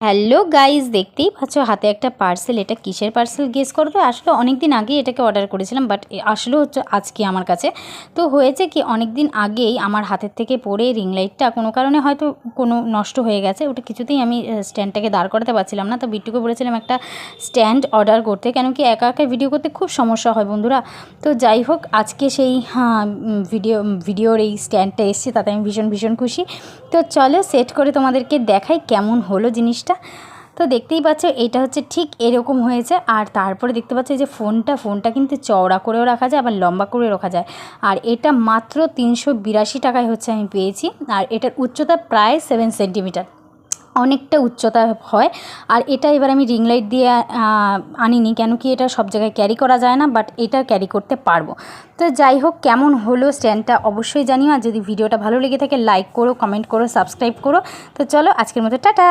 Hello guys, দেখতেই পাচ্ছ হাতে একটা পার্সেল। এটা কিসের পার্সেল গেস করবে? আসলে অনেক দিন আগেই এটাকে অর্ডার করেছিলাম, বাট আসলে হচ্ছে আজকে আমার কাছে। তো হয়েছে কি, অনেক দিন আগেই আমার হাতের থেকে পড়ে রিং লাইটটা কোনো কারণে হয়তো কোনো নষ্ট হয়ে গেছে। ওটা কিছুতেই আমি স্ট্যান্ডটাকে দাঁড় করাতে পারছিলাম না। তো বিট্টুকে বলেছিলাম একটা স্ট্যান্ড অর্ডার করতে, কেন কি একা একা ভিডিও করতে খুব সমস্যা হয় বন্ধুরা। তো যাই হোক, আজকে সেই ভিডিওর এই স্ট্যান্ডটা এসছে, তাতে আমি ভীষণ ভীষণ খুশি। তো চলো সেট করে তোমাদেরকে দেখাই কেমন হলো জিনিসটা। তো দেখতেই পাচ্ছ এটা হচ্ছে ঠিক এরকম হয়েছে। আর তারপরে দেখতে পাচ্ছ এই যে ফোনটা কিন্তু চওড়া করেও রাখা যায়, আবার লম্বা করেও রাখা যায়। আর এটা মাত্র 382 টাকায় হচ্ছে আমি পেয়েছি। আর এটার উচ্চতা প্রায় 7 সেন্টিমিটার, অনেকটা উচ্চতা হয়। আর এটা এবার আমি রিং লাইট দিয়ে আনিনি, কেন কি এটা সব জায়গায় ক্যারি করা যায় না, বাট এটা ক্যারি করতে পারবো। তো যাই হোক, কেমন হলো স্ট্যান্ডটা অবশ্যই জানিও। আর যদি ভিডিওটা ভালো লেগে থাকে লাইক করো, কমেন্ট করো, সাবস্ক্রাইব করো। তো চলো আজকের মতো টাটা।